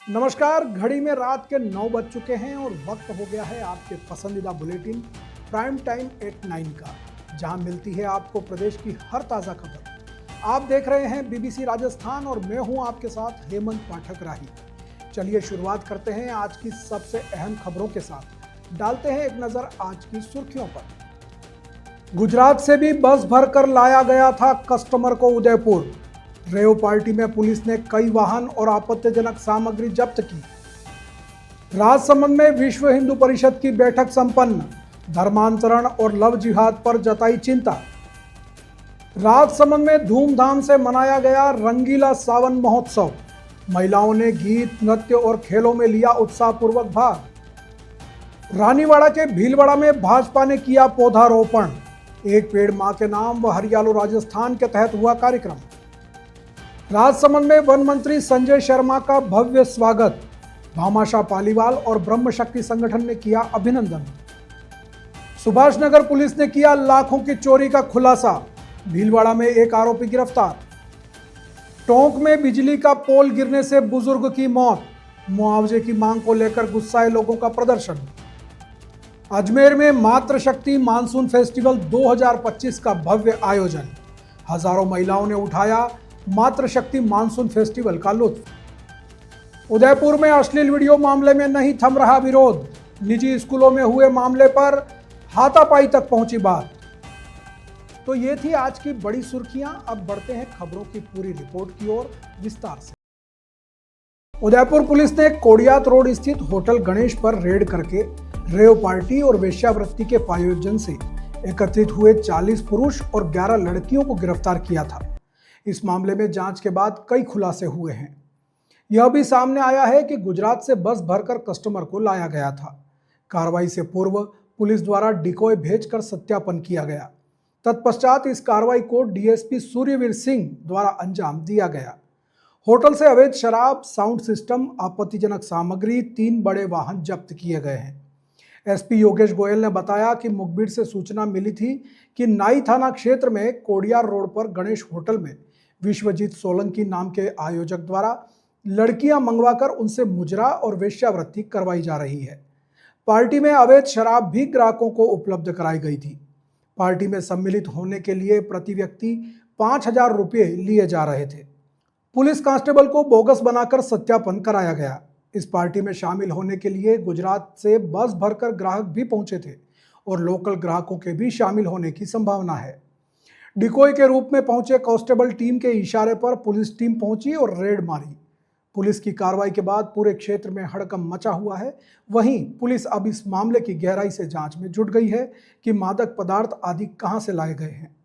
नमस्कार। घड़ी में रात के 9 बज चुके हैं और वक्त हो गया है आपके पसंदीदा बुलेटिन प्राइम टाइम एट 9 का, जहां मिलती है आपको प्रदेश की हर ताज़ा खबर। आप देख रहे हैं बीबीसी राजस्थान और मैं हूं आपके साथ हेमंत पाठक राही। चलिए शुरुआत करते हैं आज की सबसे अहम खबरों के साथ। डालते हैं एक नज़र आज की सुर्खियों पर। गुजरात से भी बस भरकर लाया गया था कस्टमर को उदयपुर। रेव पार्टी में पुलिस ने कई वाहन और आपत्तिजनक सामग्री जब्त की। राजसमंद में विश्व हिंदू परिषद की बैठक संपन्न। धर्मांतरण और लव जिहाद पर जताई चिंता। राजसमंद में धूमधाम से मनाया गया रंगीला सावन महोत्सव। महिलाओं ने गीत, नृत्य और खेलों में लिया उत्साहपूर्वक भाग। रानीवाड़ा के भीलवाड़ा में भाजपा ने किया पौधारोपण। एक पेड़ मां के नाम व हरियालो राजस्थान के तहत हुआ कार्यक्रम। राजसमंद में वन मंत्री संजय शर्मा का भव्य स्वागत। भामाशाह पालीवाल और ब्रह्म शक्ति संगठन ने किया अभिनंदन। सुभाष नगर पुलिस ने किया लाखों की चोरी का खुलासा। भीलवाड़ा में एक आरोपी गिरफ्तार। टोंक में बिजली का पोल गिरने से बुजुर्ग की मौत। मुआवजे की मांग को लेकर गुस्साए लोगों का प्रदर्शन। अजमेर में मातृशक्ति मानसून फेस्टिवल 2025 का भव्य आयोजन। हजारों महिलाओं ने उठाया मातृशक्ति मानसून फेस्टिवल का लुत्फ। उदयपुर में अश्लील वीडियो मामले में नहीं थम रहा विरोध। निजी स्कूलों में हुए मामले पर हाथापाई तक पहुंची बात। तो ये थी आज की बड़ी सुर्खियां। अब बढ़ते हैं खबरों की पूरी रिपोर्ट की ओर विस्तार से। उदयपुर पुलिस ने कोडियात रोड स्थित होटल गणेश पर रेड करके रेव पार्टी और वेश्यावृत्ति के आयोजन से एकत्रित हुए 40 पुरुष और 11 लड़कियों को गिरफ्तार किया था। इस मामले में जांच के बाद कई खुलासे हुए हैं। यह भी सामने आया है कि गुजरात से बस भरकर कस्टमर को लाया गया था। कार्रवाई से पूर्व पुलिस द्वारा डिकॉय भेजकर सत्यापन किया गया। तत्पश्चात इस कार्रवाई को डीएसपी सूर्यवीर सिंह द्वारा अंजाम दिया गया। होटल से अवैध शराब, साउंड सिस्टम, आपत्तिजनक सामग्री, 3 बड़े वाहन जब्त किए गए हैं। एसपी योगेश गोयल ने बताया कि मुखबिर से सूचना मिली थी कि नाई थाना क्षेत्र में कोडियार रोड पर गणेश होटल में विश्वजीत सोलंकी नाम के आयोजक द्वारा लड़कियां मंगवाकर उनसे मुजरा और वेश्यावृत्ति करवाई जा रही है। पार्टी में अवैध शराब भी ग्राहकों को उपलब्ध कराई गई थी। पार्टी में सम्मिलित होने के लिए प्रति व्यक्ति 5,000 रुपये लिए जा रहे थे। पुलिस कांस्टेबल को बोगस बनाकर सत्यापन कराया गया। इस पार्टी में शामिल होने के लिए गुजरात से बस भरकर ग्राहक भी पहुंचे थे और लोकल ग्राहकों के भी शामिल होने की संभावना है। डिकोय के रूप में पहुंचे कांस्टेबल टीम के इशारे पर पुलिस टीम पहुंची और रेड मारी। पुलिस की कार्रवाई के बाद पूरे क्षेत्र में हड़कंप मचा हुआ है। वहीं पुलिस अब इस मामले की गहराई से जांच में जुट गई है कि मादक पदार्थ आदि कहां से लाए गए हैं।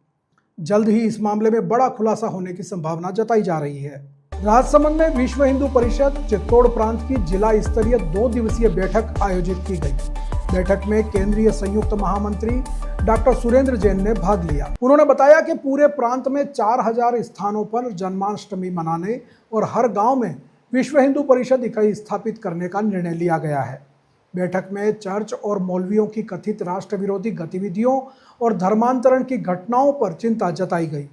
जल्द ही इस मामले में बड़ा खुलासा होने की संभावना जताई जा रही है। राजसमंद में विश्व हिंदू परिषद चित्तौड़ प्रांत की जिला स्तरीय 2 दिवसीय बैठक आयोजित की गई। बैठक में केंद्रीय संयुक्त महामंत्री डॉक्टर सुरेंद्र जैन ने भाग लिया। उन्होंने बताया कि पूरे प्रांत में 4,000 स्थानों पर जन्माष्टमी मनाने और हर गांव में विश्व हिंदू परिषद इकाई स्थापित करने का निर्णय लिया गया है। बैठक में चर्च और मौलवियों की कथित राष्ट्र विरोधी गतिविधियों और धर्मांतरण की घटनाओं पर चिंता जताई गई।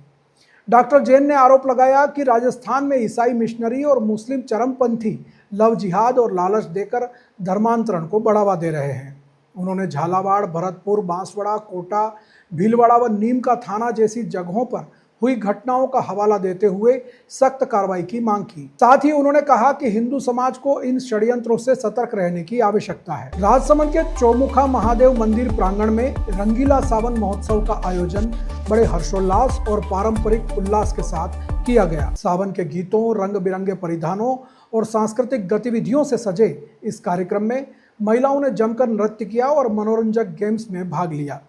डॉक्टर जैन ने आरोप लगाया कि राजस्थान में ईसाई मिशनरी और मुस्लिम चरमपंथी लव जिहाद और लालच देकर धर्मांतरण को बढ़ावा दे रहे हैं। उन्होंने झालावाड़, भरतपुर, बांसवाड़ा, कोटा, भीलवाड़ा व नीम का थाना जैसी जगहों पर हुई घटनाओं का हवाला देते हुए सख्त कार्रवाई की मांग की। साथ ही उन्होंने कहा कि हिंदू समाज को इन षड्यंत्रों से सतर्क रहने की आवश्यकता है। राजसमंद के चौमुखा महादेव मंदिर प्रांगण में रंगीला सावन महोत्सव का आयोजन बड़े हर्षोल्लास और पारंपरिक उल्लास के साथ किया गया। सावन के गीतों, रंग बिरंगे परिधानों और सांस्कृतिक गतिविधियों से सजे इस कार्यक्रम में महिलाओं ने जमकर नृत्य किया और मनोरंजक गेम्स में भाग लिया।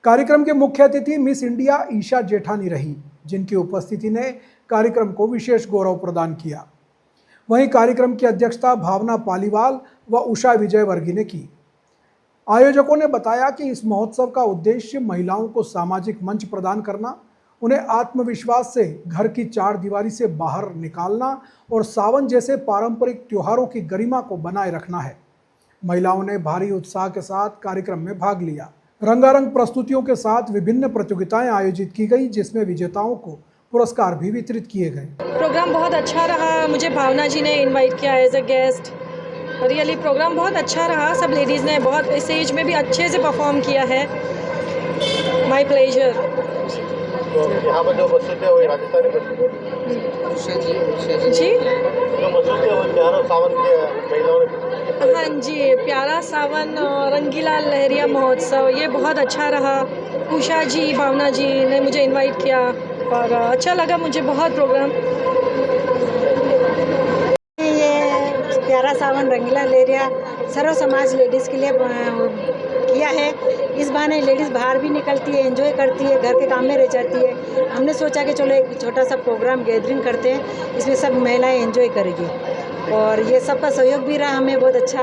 कार्यक्रम के मुख्य अतिथि मिस इंडिया ईशा जेठानी रही, जिनकी उपस्थिति ने कार्यक्रम को विशेष गौरव प्रदान किया। वहीं कार्यक्रम की अध्यक्षता भावना पालीवाल व उषा विजयवर्गीय ने की। आयोजकों ने बताया कि इस महोत्सव का उद्देश्य महिलाओं को सामाजिक मंच प्रदान करना, उन्हें आत्मविश्वास से घर की 4 दीवारी से बाहर निकालना और सावन जैसे पारंपरिक त्योहारों की गरिमा को बनाए रखना है। महिलाओं ने भारी उत्साह के साथ कार्यक्रम में भाग लिया। रंगारंग प्रस्तुतियों के साथ विभिन्न प्रतियोगिताएं आयोजित की गई, जिसमें विजेताओं को पुरस्कार भी वितरित किए गए। प्रोग्राम बहुत अच्छा रहा। मुझे भावना जी ने इनवाइट किया as a guest. Really programme बहुत अच्छा रहा। सब लेडीज़ ने बहुत इस एज में भी अच्छे से परफॉर्म किया है। My pleasure. तो यहाँ पर जो मशहूर है वो राजस्थानी जी जो मशहूर है वो प्यारा सावन के महिलाओं ने। हाँ जी, प्यारा सावन रंगीला लहरिया महोत्सव ये बहुत अच्छा रहा। उषा जी, भावना जी ने मुझे इनवाइट किया और अच्छा लगा मुझे बहुत प्रोग्राम। ये प्यारा सावन रंगीला लहरिया सर्व समाज लेडीज़ के लिए किया है। इस बहाने लेडीज़ बाहर भी निकलती है, एंजॉय करती है, घर के काम में रह जाती है। हमने सोचा कि चलो एक छोटा सा प्रोग्राम गैदरिंग करते हैं, इसमें सब महिलाएं एंजॉय करेगी और ये सबका सहयोग भी रहा हमें बहुत अच्छा।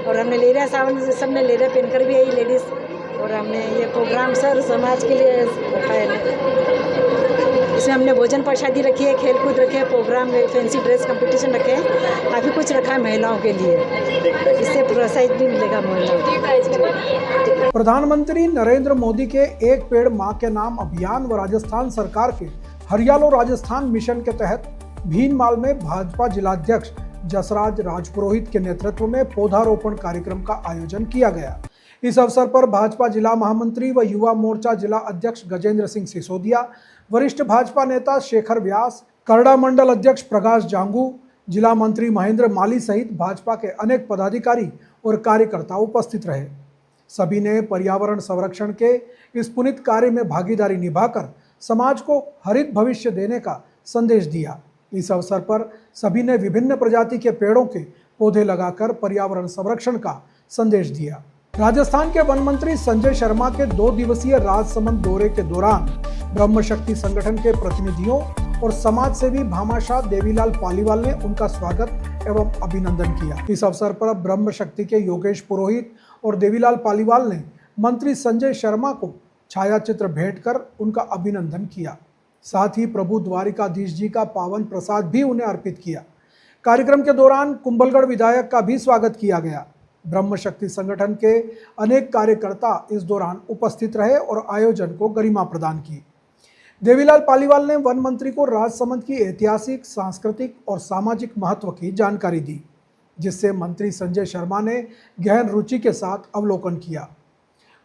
और हमने लहरिया सावन से सबने लहरिया पहनकर भी आई लेडीज़ और हमने ये प्रोग्राम सर्व समाज के लिए रखा है। इसमें हमने भोजन प्रसादी रखी है, खेल कूद रखे हैं, प्रोग्राम फैंसी ड्रेस कंपटीशन रखे हैं, काफ़ी कुछ रखा है महिलाओं के लिए। इससे प्रोत्साहित भी मिलेगा महिलाओं को। प्रधानमंत्री नरेंद्र मोदी के एक पेड़ मां के नाम अभियान व राजस्थान सरकार के हरियालो राजस्थान मिशन के तहत भीनमाल में भाजपा जिलाध्यक्ष जसराज राजपुरोहित के नेतृत्व में पौधारोपण कार्यक्रम का आयोजन किया गया। इस अवसर पर भाजपा जिला महामंत्री व युवा मोर्चा जिला अध्यक्ष गजेंद्र सिंह सिसोदिया, वरिष्ठ भाजपा नेता शेखर व्यास, करड़ा मंडल अध्यक्ष प्रकाश जांगू, जिला मंत्री महेंद्र माली सहित भाजपा के अनेक पदाधिकारी और कार्यकर्ता उपस्थित रहे। सभी ने पर्यावरण संरक्षण के इस पुनीत कार्य में भागीदारी निभाकर समाज को हरित भविष्य देने का संदेश दिया। इस अवसर पर सभी ने विभिन्न प्रजाति के पेड़ों के पौधे लगाकर पर्यावरण संरक्षण का संदेश दिया। राजस्थान के वन मंत्री संजय शर्मा के 2 दिवसीय राजसमंद दौरे के दौरान ब्रह्म शक्ति संगठन के प्रतिनिधियों और समाज सेवी भामाशाह देवीलाल पालीवाल ने उनका स्वागत एवं अभिनंदन किया। इस अवसर पर ब्रह्म शक्ति के योगेश पुरोहित और देवीलाल पालीवाल ने मंत्री संजय शर्मा को छायाचित्र भेंट कर उनका अभिनंदन किया। साथ ही प्रभु द्वारिकाधीश जी का पावन प्रसाद भी उन्हें अर्पित किया। कार्यक्रम के दौरान कुंभलगढ़ विधायक का भी स्वागत किया गया। ब्रह्म शक्ति संगठन के अनेक कार्यकर्ता इस दौरान उपस्थित रहे और आयोजन को गरिमा प्रदान की। देवीलाल पालीवाल ने वन मंत्री को राजसमंद की ऐतिहासिक, सांस्कृतिक और सामाजिक महत्व की जानकारी दी, जिससे मंत्री संजय शर्मा ने गहन रुचि के साथ अवलोकन किया।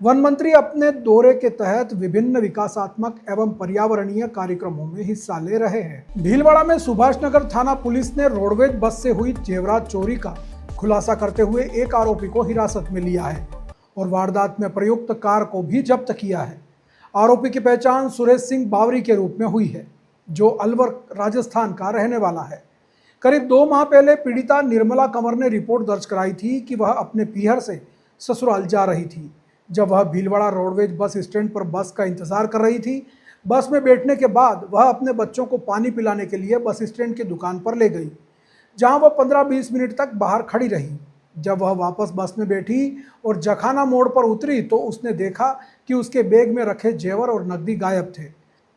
वन मंत्री अपने दौरे के तहत विभिन्न विकासात्मक एवं पर्यावरणीय कार्यक्रमों में हिस्सा ले रहे हैं। भीलवाड़ा में सुभाष नगर थाना पुलिस ने रोडवेज बस से हुई जेवरात चोरी का खुलासा करते हुए एक आरोपी को हिरासत में लिया है और वारदात में प्रयुक्त कार को भी जब्त किया है। आरोपी की पहचान सुरेश सिंह बावरी के रूप में हुई है, जो अलवर राजस्थान का रहने वाला है। करीब 2 माह पहले पीड़िता निर्मला कंवर ने रिपोर्ट दर्ज कराई थी कि वह अपने पीहर से ससुराल जा रही थी। जब वह भीलवाड़ा रोडवेज बस स्टैंड पर बस का इंतजार कर रही थी, बस में बैठने के बाद वह अपने बच्चों को पानी पिलाने के लिए बस स्टैंड की दुकान पर ले गई, जहां वह 15-20 मिनट तक बाहर खड़ी रही। जब वह वापस बस में बैठी और जखाना मोड़ पर उतरी तो उसने देखा कि उसके बैग में रखे जेवर और नकदी गायब थे।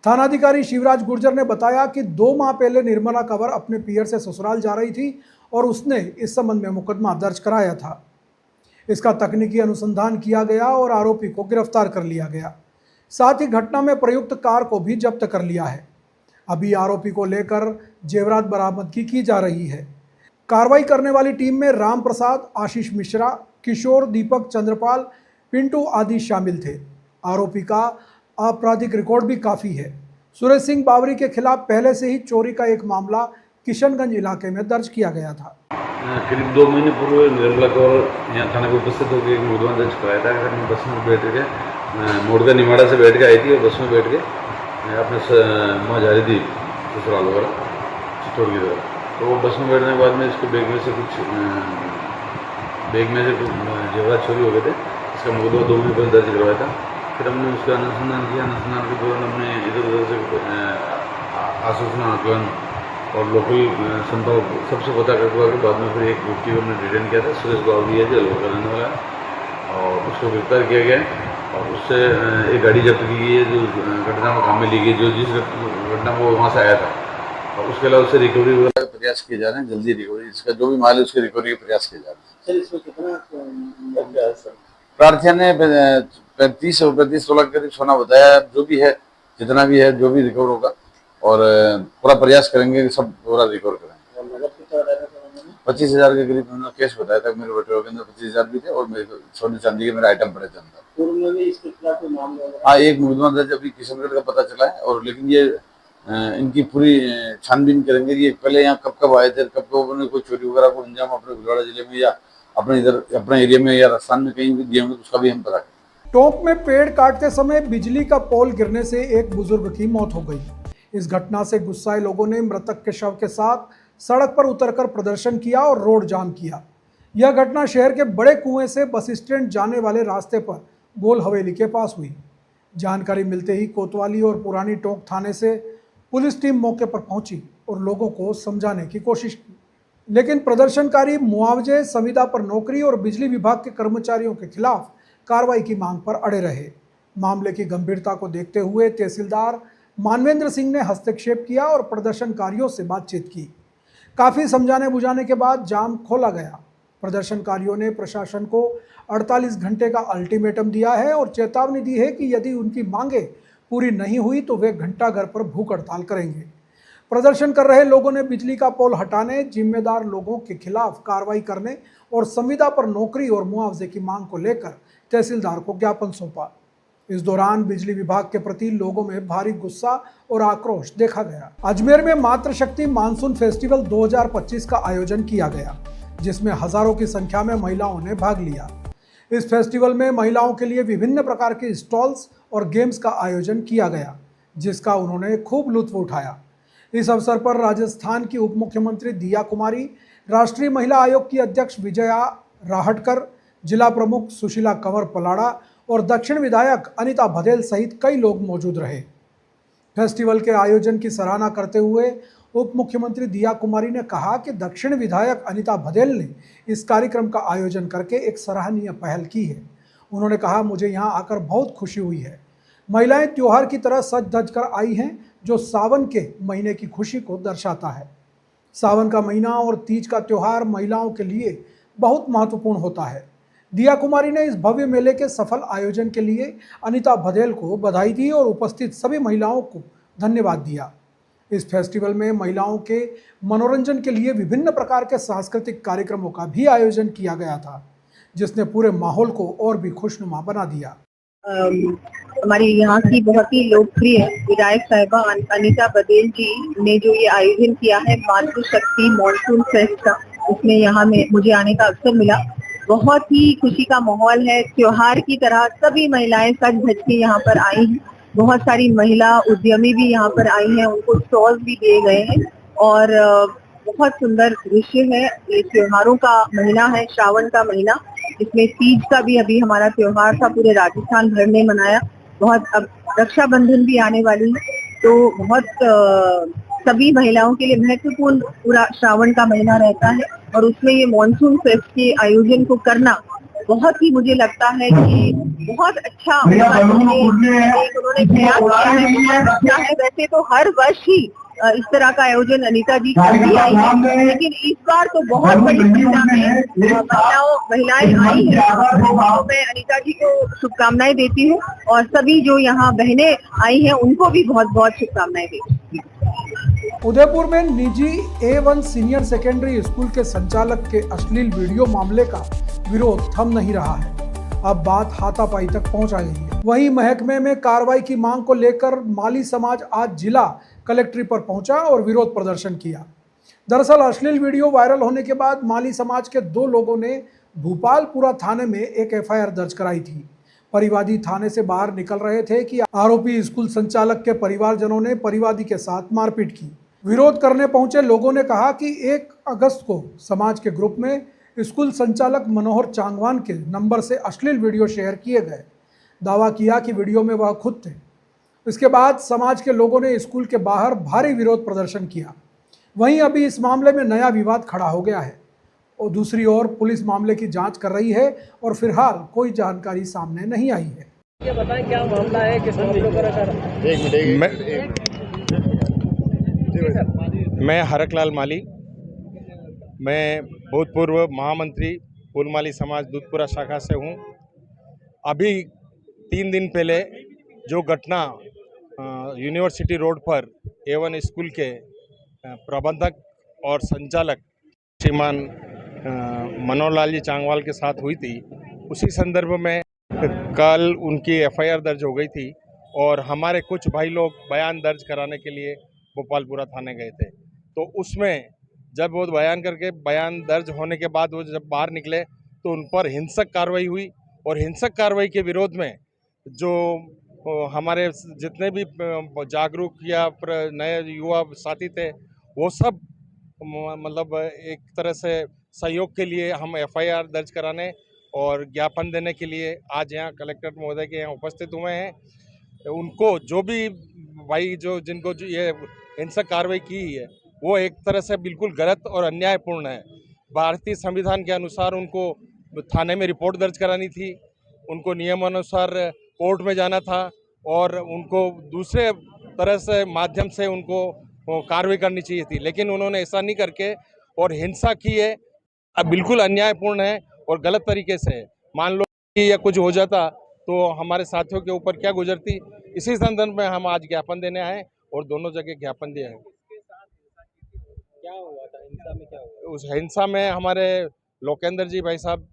थानाधिकारी शिवराज गुर्जर ने बताया कि 2 माह पहले निर्मला कंवर अपने पीहर से ससुराल जा रही थी और उसने इस संबंध में मुकदमा दर्ज कराया था। इसका तकनीकी अनुसंधान किया गया और आरोपी को गिरफ्तार कर लिया गया। साथ ही घटना में प्रयुक्त कार को भी जब्त कर लिया है। अभी आरोपी को लेकर जेवरात बरामदगी की जा रही है। कार्रवाई करने वाली टीम में राम प्रसाद, आशीष मिश्रा, किशोर, दीपक, चंद्रपाल, पिंटू आदि शामिल थे। आरोपी का आपराधिक रिकॉर्ड भी काफ़ी है। सुरेश सिंह बावरी के खिलाफ पहले से ही चोरी का एक मामला किशनगंज इलाके में दर्ज किया गया था। करीब 2 महीने पूर्व निर्मला कौर यहाँ थाने पर उपस्थित होकर एक मुकदमा दर्ज कराया था। अगर मैं बस में बैठ के मोड़का निमाड़ा से बैठ के आई थी और बस में बैठ के अपने माँ जा रही थी ससुराल वगैरह चित्तौड़ की तरफ। तो बस में बैठने के बाद में इसको बैग में से कुछ जेवरात चोरी हो गए थे। इसका मुकदमा 2 महीने पहले दर्ज करवाया था। फिर हमने उसका अनुसंधान किया। अनुसंधान के दौरान हमने इधर उधर से आसूचना आकलन और लोकल संपर्क सबसे पता करवा के बाद में फिर एक व्यक्ति को हमने डिटेन किया था, सुरेश बावरी है जो अलवर का रहने वाला है, और उसको गिरफ्तार किया गया और उससे एक गाड़ी जब्त की गई है जो घटना में काम में ली गई, जो जिस घटना को वहाँ से आया था। और उसके अलावा उससे रिकवरी वगैरह का प्रयास किए जा रहे हैं। जल्दी रिकवरी, इसका जो भी माल है उसकी रिकवरी का प्रयास किए जा रहे हैं। इसमें कितना प्रार्थियों ने 35 और 35 तोला के करीब सोना बताया। जो भी है, जितना भी है, जो भी रिकवर होगा और पूरा प्रयास करेंगे कि सब पूरा रिकवर करें। 25,000 के करीब उन्होंने कैश बताया था। मेरे बेटे के अंदर 25,000 भी थे और मेरे सोने चांदी के मेरे आइटम पड़े थे अंदर। हाँ, एक मुकदमा दर्ज अभी किशनगढ़ का पता चला है, और लेकिन ये इनकी पूरी छानबीन करेंगे। ये पहले यहाँ कब कब आए थे, कब कब उन्होंने कोई चोरी वगैरह को अंजाम अपने भिलवाड़ा जिले में या अपने इधर अपने एरिया में या राजस्थान में कहीं भी दिए होंगे, तो उसका भी हम पता करें। टोंक में पेड़ काटते समय बिजली का पोल गिरने से एक बुजुर्ग की मौत हो गई। इस घटना से गुस्साए लोगों ने मृतक के शव के साथ सड़क पर उतरकर प्रदर्शन किया और रोड जाम किया। यह घटना शहर के बड़े कुएं से बस स्टैंड जाने वाले रास्ते पर गोल हवेली के पास हुई। जानकारी मिलते ही कोतवाली और पुरानी टोंक थाने से पुलिस टीम मौके पर पहुंची और लोगों को समझाने की कोशिश की, लेकिन प्रदर्शनकारी मुआवजे, संविदा पर नौकरी और बिजली विभाग के कर्मचारियों के खिलाफ कार्रवाई की मांग पर अड़े रहे। मामले की गंभीरता को देखते हुए तहसीलदार मानवेंद्र सिंह ने हस्तक्षेप किया और प्रदर्शनकारियों से बातचीत की। काफ़ी समझाने बुझाने के बाद जाम खोला गया। प्रदर्शनकारियों ने प्रशासन को 48 घंटे का अल्टीमेटम दिया है और चेतावनी दी है कि यदि उनकी मांगें पूरी नहीं हुई तो वे घंटाघर पर भूख हड़ताल करेंगे। प्रदर्शन कर रहे लोगों ने बिजली का पोल हटाने, जिम्मेदार लोगों के खिलाफ कार्रवाई करने और संविदा पर नौकरी और मुआवजे की मांग को लेकर तहसीलदार को ज्ञापन सौंपा। इस दौरान बिजली विभाग के प्रति लोगों में भारी गुस्सा और आक्रोश देखा गया। अजमेर में मातृशक्ति मानसून फेस्टिवल 2025 का आयोजन किया गया, जिसमें हजारों की संख्या में महिलाओं ने भाग लिया। इस फेस्टिवल में महिलाओं के लिए विभिन्न प्रकार के स्टॉल्स और गेम्स का आयोजन किया गया, जिसका उन्होंने खूब लुत्फ उठाया। इस अवसर पर राजस्थान की उप मुख्यमंत्री दिया कुमारी, राष्ट्रीय महिला आयोग की अध्यक्ष विजया राहटकर, जिला प्रमुख सुशीला कंवर पलाड़ा और दक्षिण विधायक अनिता भदेल सहित कई लोग मौजूद रहे। फेस्टिवल के आयोजन की सराहना करते हुए उप मुख्यमंत्री दिया कुमारी ने कहा कि दक्षिण विधायक अनिता भदेल ने इस कार्यक्रम का आयोजन करके एक सराहनीय पहल की है। उन्होंने कहा, मुझे यहाँ आकर बहुत खुशी हुई है। महिलाएं त्योहार की तरह सज धज कर आई हैं, जो सावन के महीने की खुशी को दर्शाता है। सावन का महीना और तीज का त्यौहार महिलाओं के लिए बहुत महत्वपूर्ण होता है। दिया कुमारी ने इस भव्य मेले के सफल आयोजन के लिए अनिता भदेल को बधाई दी और उपस्थित सभी महिलाओं को धन्यवाद दिया। इस फेस्टिवल में महिलाओं के मनोरंजन के लिए विभिन्न प्रकार के सांस्कृतिक कार्यक्रमों का भी आयोजन किया गया था, जिसने पूरे माहौल को और भी खुशनुमा बना दिया। हमारी यहाँ की बहुत ही लोकप्रिय विधायक साहिबा अनीता भदेल जी ने जो ये आयोजन किया है मातृशक्ति मॉनसून फेस्ट का, उसमें यहाँ में मुझे आने का अवसर मिला। बहुत ही खुशी का माहौल है। त्योहार की तरह सभी महिलाएं सज धज के यहाँ पर आई हैं। बहुत सारी महिला उद्यमी भी यहाँ पर आई हैं, उनको स्टॉल्स भी दिए गए हैं और बहुत सुंदर दृश्य है। ये त्योहारों का महीना है, श्रावण का महीना, इसमें तीज का भी अभी हमारा त्योहार था, पूरे राजस्थान भर में मनाया। बहुत अब रक्षाबंधन भी आने वाली है, तो बहुत सभी महिलाओं के लिए महत्वपूर्ण पूरा श्रावण का महीना रहता है और उसमें ये मॉनसून फेस्ट के आयोजन को करना बहुत ही मुझे लगता है कि बहुत अच्छा उन्होंने प्रयास किया है, बहुत अच्छा है। वैसे तो हर वर्ष ही इस तरह का आयोजन अनीता जी करती आई है, लेकिन इस बार तो बहुत बड़ी संख्या में महिलाएं आई हैं। तो मैं अनीता जी को शुभकामनाएं देती हूँ और सभी जो यहाँ बहनें आई हैं उनको भी बहुत बहुत शुभकामनाएं देती हूँ। उदयपुर में निजी A1 सीनियर सेकेंडरी स्कूल के संचालक के अश्लील वीडियो मामले का विरोध थम नहीं रहा है। अब बात हाथापाई तक पहुंच गई है। वहीं महकमे में कार्रवाई की मांग को लेकर माली समाज आज जिला कलेक्ट्रेट पर पहुंचा और विरोध प्रदर्शन किया। दरअसल अश्लील वीडियो वायरल होने के बाद माली समाज के 2 लोगों ने भूपालपुरा थाने में एक FIR दर्ज कराई थी। परिवादी थाने से बाहर निकल रहे थे कि आरोपी स्कूल संचालक के परिवारजनों ने परिवादी के साथ मारपीट की। विरोध करने पहुंचे लोगों ने कहा कि 1 अगस्त को समाज के ग्रुप में स्कूल संचालक मनोहर चांगवान के नंबर से अश्लील वीडियो शेयर किए गए। दावा किया कि वीडियो में वह खुद थे। इसके बाद समाज के लोगों ने स्कूल के बाहर भारी विरोध प्रदर्शन किया। वहीं अभी इस मामले में नया विवाद खड़ा हो गया है और दूसरी ओर पुलिस मामले की जांच कर रही है और फिलहाल कोई जानकारी सामने नहीं आई है। ये बताएं क्या मामला है, किस मामले पर? मैं हरकलाल माली, मैं भूतपूर्व महामंत्री फूलमाली समाज दूधपुरा शाखा से हूं। अभी 3 दिन पहले जो घटना यूनिवर्सिटी रोड पर A1 स्कूल के प्रबंधक और संचालक श्रीमान मनोहर लाल जी चांगवाल के साथ हुई थी। उसी संदर्भ में कल उनकी FIR दर्ज हो गई थी और हमारे कुछ भाई लोग बयान दर्ज कराने के लिए भोपालपुरा थाने गए थे। तो उसमें जब वो बयान दर्ज होने के बाद वो जब बाहर निकले तो उन पर हिंसक कार्रवाई हुई और हिंसक कार्रवाई के विरोध में जो हमारे जितने भी जागरूक या नए युवा साथी थे वो सब मतलब एक तरह से सहयोग के लिए हम FIR दर्ज कराने और ज्ञापन देने के लिए आज यहाँ कलेक्टर महोदय के यहाँ उपस्थित हुए हैं। उनको जो भी भाई जिनको ये हिंसक कार्रवाई की है वो एक तरह से बिल्कुल गलत और अन्यायपूर्ण है। भारतीय संविधान के अनुसार उनको थाने में रिपोर्ट दर्ज करानी थी, उनको नियमानुसार कोर्ट में जाना था और उनको दूसरे तरह से माध्यम से उनको कार्रवाई करनी चाहिए थी, लेकिन उन्होंने ऐसा नहीं करके और हिंसा की है। अब बिल्कुल अन्यायपूर्ण है और गलत तरीके से है। मान लो कि या कुछ हो जाता तो हमारे साथियों के ऊपर क्या गुजरती। इसी संदर्भ में हम आज ज्ञापन देने आए और दोनों जगह ज्ञापन दिया है। क्या हुआ था हिंसा में? क्या हुआ? उस हिंसा में हमारे लोकेंद्र जी भाई साहब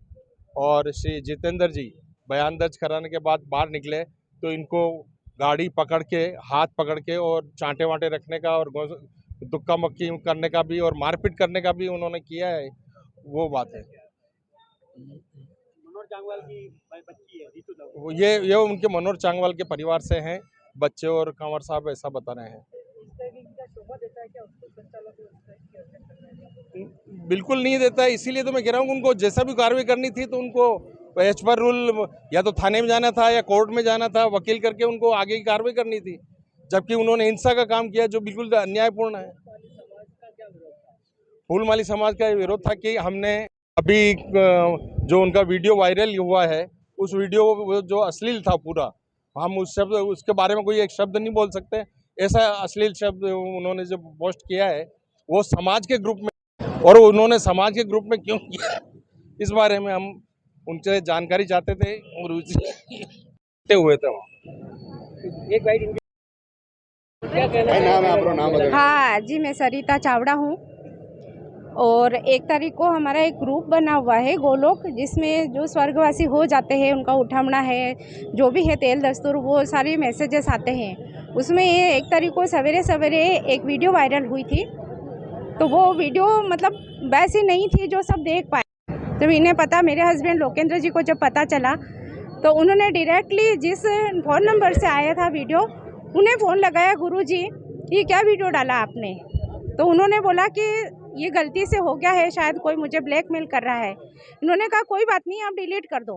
और श्री जितेंद्र जी बयान दर्ज कराने के बाद बाहर निकले तो इनको गाड़ी पकड़ के हाथ पकड़ के और चांटे वांटे रखने का और दुक्का मक्की करने का भी और मारपीट करने का भी उन्होंने किया है। वो बात है। मनोहर चांगवाल की बच्ची है रीतू दाऊ। ये उनके मनोहर चांगवाल के परिवार से हैं बच्चे और कंवर साहब ऐसा बता रहे हैं। बिल्कुल नहीं देता है, इसीलिए तो मैं कह रहा हूँ उनको जैसा भी कार्रवाई करनी थी तो उनको एज पर रूल या तो थाने में जाना था या कोर्ट में जाना था, वकील करके उनको आगे की कार्रवाई करनी थी, जबकि उन्होंने हिंसा का काम किया जो बिल्कुल अन्यायपूर्ण है। फूलमाली समाज का विरोध था कि हमने अभी जो उनका वीडियो वायरल हुआ है उस वीडियो जो अश्लील था पूरा, हम उसके बारे में कोई एक शब्द नहीं बोल सकते। ऐसा अश्लील शब्द उन्होंने जो पोस्ट किया है वो समाज के ग्रुप में, और उन्होंने समाज के ग्रुप में क्यों किया इस बारे में हम उनसे जानकारी चाहते थे और उससे हुए थे वहाँ। एक बाइट क्या कहना नाम है आपका? नाम बताइए। हाँ जी, मैं सरिता चावड़ा हूँ और 1 तारीख को हमारा एक ग्रुप बना हुआ है गोलोक, जिसमें जो स्वर्गवासी हो जाते हैं उनका उठावना है, जो भी है तेल दस्तूर, वो सारे मैसेजेस आते हैं। उसमें 1 तारीख को सवेरे सवेरे एक वीडियो वायरल हुई थी, तो वो वीडियो मतलब वैसी नहीं थी जो सब देख पाए। जब इन्हें पता, मेरे हस्बैंड लोकेंद्र जी को जब पता चला तो उन्होंने डायरेक्टली जिस फ़ोन नंबर से आया था वीडियो, उन्हें फ़ोन लगाया, गुरुजी ये क्या वीडियो डाला आपने? तो उन्होंने बोला कि ये गलती से हो गया है, शायद कोई मुझे ब्लैकमेल कर रहा है। इन्होंने कहा कोई बात नहीं, आप डिलीट कर दो।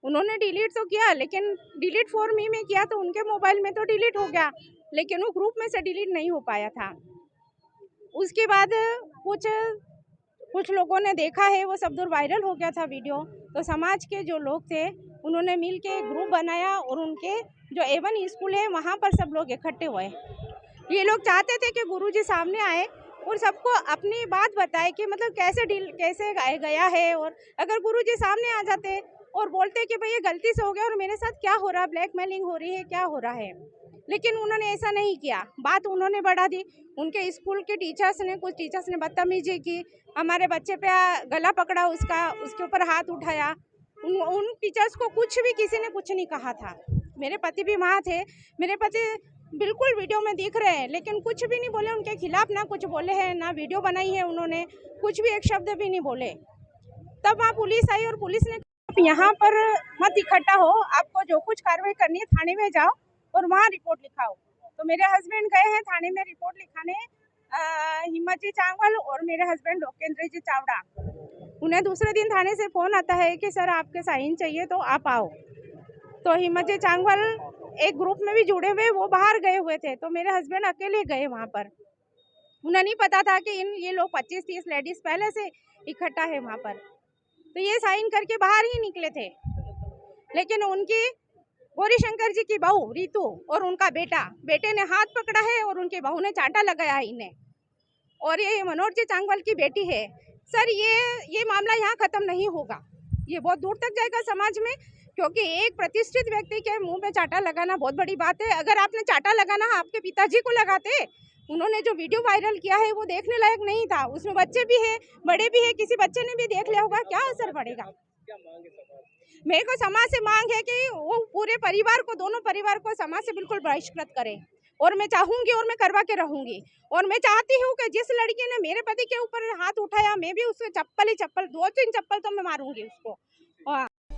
उन्होंने डिलीट तो किया, लेकिन डिलीट फॉर मी में किया तो उनके मोबाइल में तो डिलीट हो गया, लेकिन वो ग्रुप में से डिलीट नहीं हो पाया था। उसके बाद कुछ लोगों ने देखा है, वो सब दूर वायरल हो गया था वीडियो, तो समाज के जो लोग थे उन्होंने मिल के ग्रुप बनाया और उनके जो A1 स्कूल है वहाँ पर सब लोग इकट्ठे हुए। ये लोग चाहते थे कि गुरुजी सामने आए और सबको अपनी बात बताए कि मतलब कैसे गया है, और अगर गुरुजी सामने आ जाते और बोलते कि भाई ये गलती से हो गया और मेरे साथ क्या हो रहा है, ब्लैकमेलिंग हो रही है, क्या हो रहा है, लेकिन उन्होंने ऐसा नहीं किया। बात उन्होंने बढ़ा दी। उनके स्कूल के कुछ टीचर्स ने बदतमीजी की, हमारे बच्चे पे गला पकड़ा, उसके ऊपर हाथ उठाया। उन टीचर्स को किसी ने कुछ नहीं कहा था। मेरे पति भी वहाँ थे, मेरे पति बिल्कुल वीडियो में दिख रहे हैं, लेकिन कुछ भी नहीं बोले उनके खिलाफ, ना कुछ बोले हैं, ना वीडियो बनाई है उन्होंने, कुछ भी एक शब्द भी नहीं बोले। तब वहाँ पुलिस आई और पुलिस ने यहाँ पर मत इकट्ठा हो, आपको जो कुछ कार्रवाई करनी है थाने में जाओ और वहाँ रिपोर्ट लिखाओ। तो मेरे हस्बैंड गए हैं थाने में रिपोर्ट लिखाने, हिम्मत जी चांगवाल और मेरे हस्बैंड लोकेंद्र जी चावड़ा। उन्हें दूसरे दिन थाने से फ़ोन आता है कि सर आपके साइन चाहिए तो आप आओ। तो हिम्मत जी चांगवाल एक ग्रुप में भी जुड़े हुए, वो बाहर गए हुए थे, तो मेरे हस्बैंड अकेले गए वहाँ पर। उन्हें नहीं पता था कि ये लोग 25-30 लेडीज़ पहले से इकट्ठा है वहाँ पर, तो ये साइन करके बाहर ही निकले थे। लेकिन उनकी गौरी शंकर जी की बहू रीतू और उनका बेटे ने हाथ पकड़ा है और उनकी बहू ने चांटा लगाया है इन्हें, और ये मनोहर जी चांगवाल की बेटी है। सर ये मामला यहाँ ख़त्म नहीं होगा, ये बहुत दूर तक जाएगा समाज में। क्योंकि एक प्रतिष्ठित व्यक्ति के मुंह पे चाटा लगाना बहुत बड़ी बात है। अगर आपने चाटा लगाना आपके पिताजी को लगाते। उन्होंने जो वीडियो वायरल किया है वो देखने लायक नहीं था। उसमें बच्चे भी है, बड़े भी है, किसी बच्चे ने भी देख लिया होगा, क्या असर पड़ेगा। मेरे को समाज से मांग है कि वो पूरे परिवार को, दोनों परिवार को समाज से बिल्कुल बहिष्कृत करे। और मैं चाहूंगी और मैं करवा के रहूंगी। और मैं चाहती हूँ कि जिस लड़की ने मेरे पति के ऊपर हाथ उठाया, मैं भी उससे चप्पल ही चप्पल, 2-3 चप्पल तो मैं मारूंगी उसको।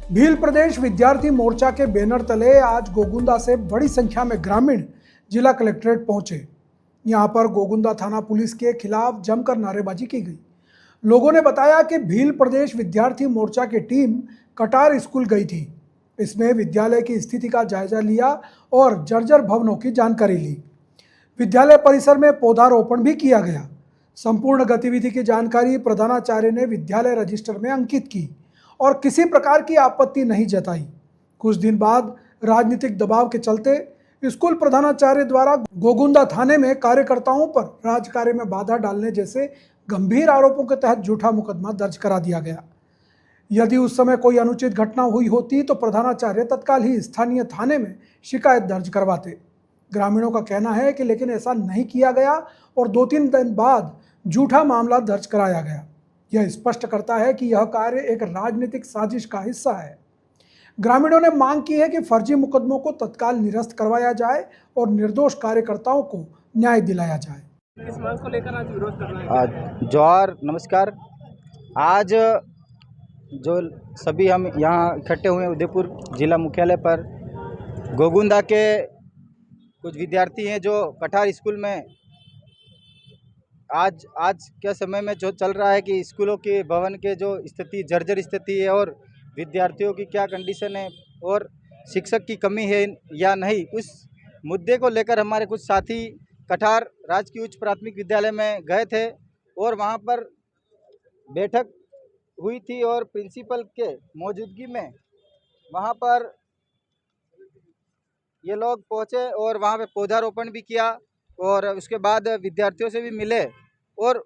भील प्रदेश विद्यार्थी मोर्चा के बैनर तले आज गोगुंदा से बड़ी संख्या में ग्रामीण जिला कलेक्ट्रेट पहुंचे। यहां पर गोगुंदा थाना पुलिस के खिलाफ जमकर नारेबाजी की गई। लोगों ने बताया कि भील प्रदेश विद्यार्थी मोर्चा की टीम कटार स्कूल गई थी। इसमें विद्यालय की स्थिति का जायजा लिया और जर्जर भवनों की जानकारी ली। विद्यालय परिसर में पौधारोपण भी किया गया। संपूर्ण गतिविधि की जानकारी प्रधानाचार्य ने विद्यालय रजिस्टर में अंकित की और किसी प्रकार की आपत्ति नहीं जताई। कुछ दिन बाद राजनीतिक दबाव के चलते स्कूल प्रधानाचार्य द्वारा गोगुंदा थाने में कार्यकर्ताओं पर राजकार्य में बाधा डालने जैसे गंभीर आरोपों के तहत झूठा मुकदमा दर्ज करा दिया गया। यदि उस समय कोई अनुचित घटना हुई होती तो प्रधानाचार्य तत्काल ही स्थानीय थाने में शिकायत दर्ज करवाते। ग्रामीणों का कहना है कि लेकिन ऐसा नहीं किया गया और 2-3 दिन बाद झूठा मामला दर्ज कराया गया। यह स्पष्ट करता है कि यह कार्य एक राजनीतिक साजिश का हिस्सा है। ग्रामीणों ने मांग की है कि फर्जी मुकदमों को तत्काल निरस्त करवाया जाए और निर्दोष कार्यकर्ताओं को न्याय दिलाया जाए। इस मांग को लेकर आज विरोध कर रहे हैं। जोहार, नमस्कार। आज जो सभी हम यहाँ इकट्ठे हुए उदयपुर जिला मुख्यालय पर, गोगुंदा के कुछ विद्यार्थी हैं जो कटार स्कूल में आज के समय में जो चल रहा है कि स्कूलों के भवन के जो स्थिति जर्जर स्थिति है और विद्यार्थियों की क्या कंडीशन है और शिक्षक की कमी है या नहीं, उस मुद्दे को लेकर हमारे कुछ साथी कटार राजकीय उच्च प्राथमिक विद्यालय में गए थे और वहाँ पर बैठक हुई थी और प्रिंसिपल के मौजूदगी में वहाँ पर ये लोग पहुँचे और वहाँ पे पौधारोपण भी किया और उसके बाद विद्यार्थियों से भी मिले और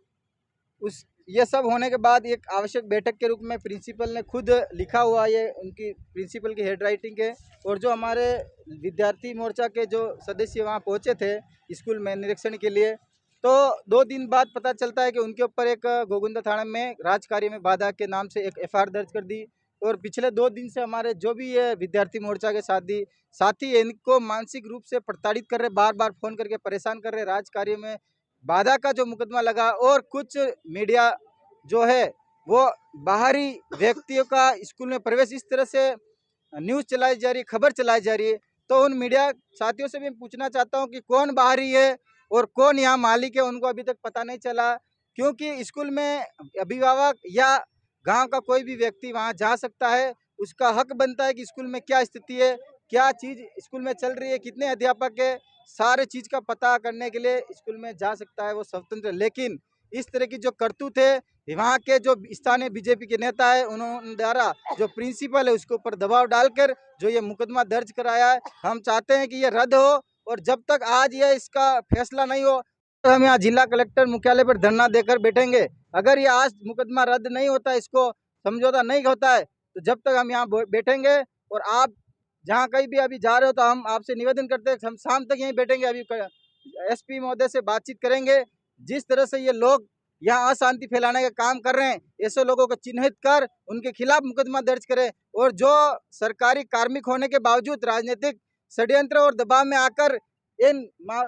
ये सब होने के बाद एक आवश्यक बैठक के रूप में प्रिंसिपल ने खुद लिखा हुआ, ये उनकी प्रिंसिपल की हेड राइटिंग है। और जो हमारे विद्यार्थी मोर्चा के जो सदस्य वहाँ पहुँचे थे स्कूल में निरीक्षण के लिए, तो 2 दिन बाद पता चलता है कि उनके ऊपर एक गोगुंदा थाना में राजकार्य में बाधा के नाम से एक FIR दर्ज कर दी। और पिछले 2 दिन से हमारे जो भी ये विद्यार्थी मोर्चा के साथी इनको मानसिक रूप से प्रताड़ित कर रहे, बार बार फ़ोन करके परेशान कर रहे, राजकार्य में बाधा का जो मुकदमा लगा। और कुछ मीडिया जो है वो बाहरी व्यक्तियों का स्कूल में प्रवेश, इस तरह से न्यूज़ चलाई जा रही है, खबर चलाई जा रही है। तो उन मीडिया साथियों से भी पूछना चाहता हूँ कि कौन बाहरी है और कौन यहाँ मालिक है, उनको अभी तक पता नहीं चला। क्योंकि स्कूल में अभिभावक या गांव का कोई भी व्यक्ति वहां जा सकता है, उसका हक बनता है कि स्कूल में क्या स्थिति है, क्या चीज़ स्कूल में चल रही है, कितने अध्यापक है, सारे चीज़ का पता करने के लिए स्कूल में जा सकता है, वो स्वतंत्र। लेकिन इस तरह की जो करतूत है वहाँ के जो स्थानीय बीजेपी के नेता है, उन्होंने द्वारा जो प्रिंसिपल है उसके ऊपर दबाव डालकर जो ये मुकदमा दर्ज कराया है, हम चाहते हैं कि ये रद्द हो। और जब तक आज ये इसका फैसला नहीं हो तो हम यहाँ जिला कलेक्टर मुख्यालय पर धरना देकर बैठेंगे। अगर ये आज मुकदमा रद्द नहीं होता, इसको समझौता नहीं होता है, तो जब तक हम यहाँ बैठेंगे। और आप जहाँ कहीं भी अभी जा रहे हो तो हम आपसे निवेदन करते हैं, हम शाम तक यहीं बैठेंगे। अभी SP महोदय से बातचीत करेंगे। जिस तरह से ये लोग यहाँ अशांति फैलाने का काम कर रहे हैं, ऐसे लोगों को चिन्हित कर उनके खिलाफ मुकदमा दर्ज करें। और जो सरकारी कार्मिक होने के बावजूद राजनीतिक षड्यंत्र और दबाव में आकर इन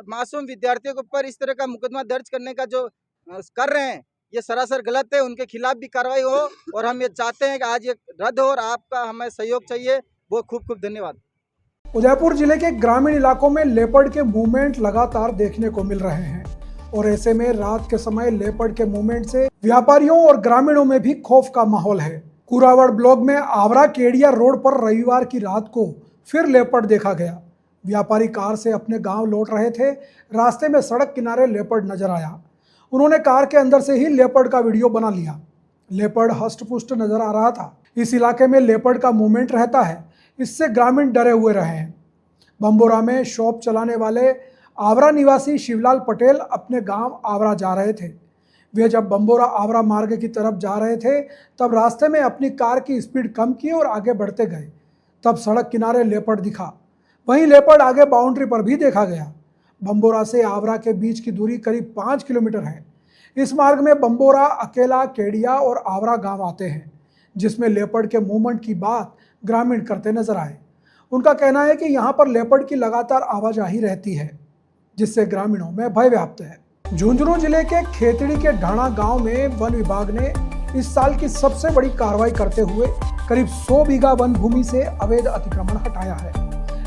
मासूम विद्यार्थियों के ऊपर इस तरह का मुकदमा दर्ज करने का जो कर रहे हैं, ये सरासर गलत है। उनके खिलाफ भी कार्रवाई हो और हम ये चाहते हैं कि आज ये रद्द हो और आपका हमें सहयोग चाहिए। बहुत खूब धन्यवाद। उदयपुर जिले के ग्रामीण इलाकों में लेपर्ड के मूवमेंट लगातार देखने को मिल रहे हैं और ऐसे में रात के समय लेपर्ड के मूवमेंट से व्यापारियों और ग्रामीणों में भी खौफ का माहौल है। कुरावड़ ब्लॉक में आवरा केडिया रोड पर रविवार की रात को फिर लेपर्ड देखा गया। व्यापारी कार से अपने गांव लौट रहे थे, रास्ते में सड़क किनारे लेपर्ड नजर आया। उन्होंने कार के अंदर से ही लेपर्ड का वीडियो बना लिया। लेपर्ड हष्ट-पुष्ट नजर आ रहा था। इस इलाके में लेपर्ड का मूवमेंट रहता है, इससे ग्रामीण डरे हुए रहे हैं। बम्बोरा में शॉप चलाने वाले आवरा निवासी शिवलाल पटेल अपने गांव आवरा जा रहे थे। वे जब बम्बोरा आवरा मार्ग की तरफ जा रहे थे तब रास्ते में अपनी कार की स्पीड कम की और आगे बढ़ते गए। तब सड़क किनारे लेपर्ड दिखा। वहीं लेपर्ड आगे बाउंड्री पर भी देखा गया। बम्बोरा से आवरा के बीच की दूरी करीब 5 किलोमीटर है। इस मार्ग में बम्बोरा, अकेला, केडिया और आवरा गांव आते हैं, जिसमें लेपर्ड के मूवमेंट की बात ग्रामीण करते नजर आए। उनका कहना है कि यहाँ पर लेपर्ड की लगातार आवाजाही रहती है, जिससे ग्रामीणों में भय व्याप्त है। झुंझुनू जिले के खेतड़ी के ढाणा गांव में वन विभाग ने इस साल की सबसे बड़ी कार्रवाई करते हुए करीब 100 बीघा वन भूमि से अवैध अतिक्रमण हटाया है।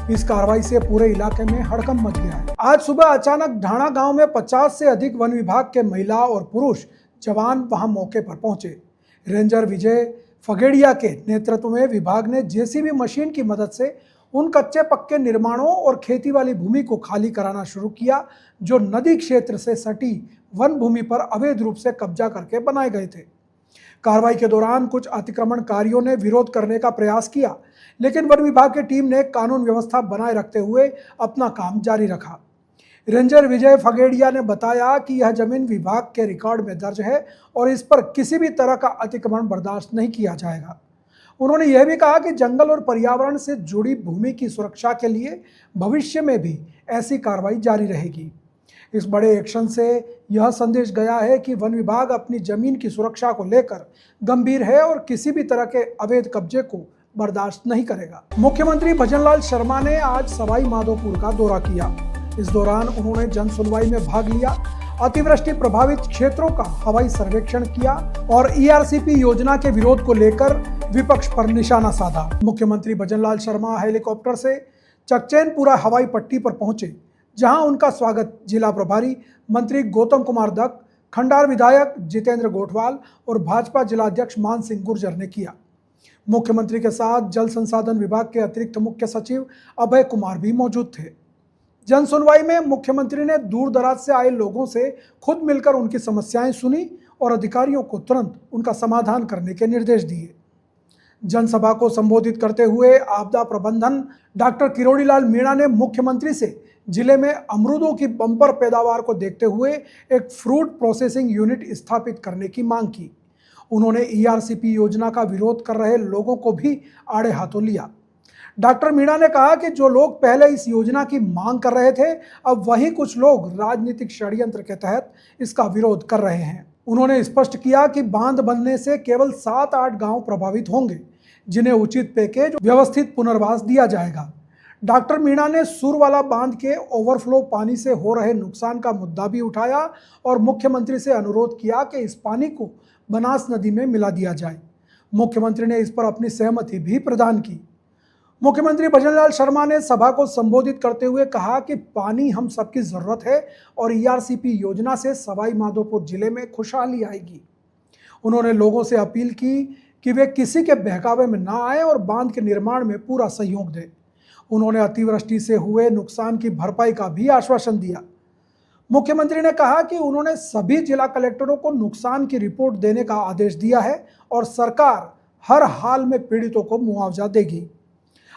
इस कार्रवाई से पूरे इलाके में हड़कंप मच गया है। आज सुबह अचानक ढाणा गांव में 50 से अधिक वन विभाग के महिला और पुरुष जवान वहां मौके पर पहुंचे। रेंजर विजय फगेड़िया के नेतृत्व में विभाग ने जेसीबी मशीन की मदद से उन कच्चे पक्के निर्माणों और खेती वाली भूमि को खाली कराना शुरू किया, जो नदी क्षेत्र से सटी वन भूमि पर अवैध रूप से कब्जा करके बनाए गए थे। कार्रवाई के दौरान कुछ अतिक्रमणकारियों ने विरोध करने का प्रयास किया, लेकिन वन विभाग की टीम ने कानून व्यवस्था बनाए रखते हुए अपना काम जारी रखा। रेंजर विजय फगेड़िया ने बताया कि यह जमीन विभाग के रिकॉर्ड में दर्ज है और इस पर किसी भी तरह का अतिक्रमण बर्दाश्त नहीं किया जाएगा। उन्होंने यह भी कहा कि जंगल और पर्यावरण से जुड़ी भूमि की सुरक्षा के लिए भविष्य में भी ऐसी कार्रवाई जारी रहेगी। इस बड़े एक्शन से यह संदेश गया है कि वन विभाग अपनी जमीन की सुरक्षा को लेकर गंभीर है और किसी भी तरह के अवैध कब्जे को बर्दाश्त नहीं करेगा। मुख्यमंत्री भजनलाल शर्मा ने आज सवाई माधोपुर का दौरा किया। इस दौरान उन्होंने जन सुनवाई में भाग लिया, अतिवृष्टि प्रभावित क्षेत्रों का हवाई सर्वेक्षण किया और ईआरसीपी योजना के विरोध को लेकर विपक्ष पर निशाना साधा। मुख्यमंत्री भजनलाल शर्मा हेलीकॉप्टर से चकचैनपुरा हवाई पट्टी पर पहुंचे, जहां उनका स्वागत जिला प्रभारी मंत्री गौतम कुमार दत्त, खंडार विधायक जितेंद्र गोठवाल और भाजपा जिलाध्यक्ष मान सिंह गुर्जर ने किया। मुख्यमंत्री के साथ जल संसाधन विभाग के अतिरिक्त मुख्य सचिव अभय कुमार भी मौजूद थे। जन सुनवाई में मुख्यमंत्री ने दूर दराज से आए लोगों से खुद मिलकर उनकी समस्याएं सुनी और अधिकारियों को तुरंत उनका समाधान करने के निर्देश दिए। जनसभा को संबोधित करते हुए आपदा प्रबंधन डॉक्टर किरोड़ीलाल मीणा ने मुख्यमंत्री से जिले में अमरूदों की बम्पर पैदावार को देखते हुए एक फ्रूट प्रोसेसिंग यूनिट स्थापित करने की मांग की। उन्होंने ईआरसीपी योजना का विरोध कर रहे लोगों को भी आड़े हाथों लिया। डॉक्टर मीणा ने कहा कि जो लोग पहले इस योजना की मांग कर रहे थे, अब वही कुछ लोग राजनीतिक षड्यंत्र के तहत इसका विरोध कर रहे हैं। उन्होंने स्पष्ट किया कि बांध बनने से केवल 7-8 गांव प्रभावित होंगे, जिन्हें उचित पैकेज, व्यवस्थित पुनर्वास दिया जाएगा। डॉक्टर मीणा ने सुरवाला बांध के ओवरफ्लो पानी से हो रहे नुकसान का मुद्दा भी उठाया और मुख्यमंत्री से अनुरोध किया कि इस पानी को बनास नदी में मिला दिया जाए। मुख्यमंत्री ने इस पर अपनी सहमति भी प्रदान की। मुख्यमंत्री भजनलाल शर्मा ने सभा को संबोधित करते हुए कहा कि पानी हम सबकी जरूरत है और ईआरसीपी योजना से सवाई माधोपुर जिले में खुशहाली आएगी। उन्होंने लोगों से अपील की कि वे किसी के बहकावे में ना आए और बांध के निर्माण में पूरा सहयोग दें। उन्होंने अतिवृष्टि से हुए नुकसान की भरपाई का भी आश्वासन दिया। मुख्यमंत्री ने कहा कि उन्होंने सभी जिला कलेक्टरों को नुकसान की रिपोर्ट देने का आदेश दिया है और सरकार हर हाल में पीड़ितों को मुआवजा देगी।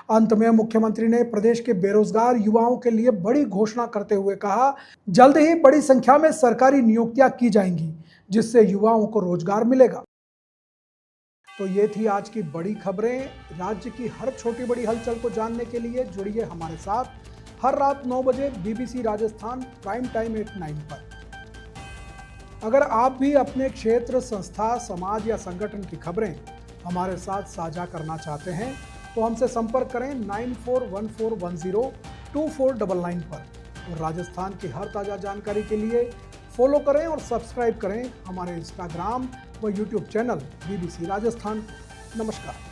अंत में मुख्यमंत्री ने प्रदेश के बेरोजगार युवाओं के लिए बड़ी घोषणा करते हुए कहा, जल्द ही बड़ी संख्या में सरकारी नियुक्तियां की जाएंगी, जिससे युवाओं को रोजगार मिलेगा। तो ये थी आज की बड़ी खबरें। राज्य की हर छोटी बड़ी हलचल को जानने के लिए जुड़िए हमारे साथ हर रात 9 बजे BBC राजस्थान प्राइम टाइम 8-9 पर। अगर आप भी अपने क्षेत्र, संस्था, समाज या संगठन की खबरें हमारे साथ साझा करना चाहते हैं तो हमसे संपर्क करें 9414102499 पर। और राजस्थान की हर ताज़ा जानकारी के लिए फॉलो करें और सब्सक्राइब करें हमारे इंस्टाग्राम व यूट्यूब चैनल BBC राजस्थान। नमस्कार।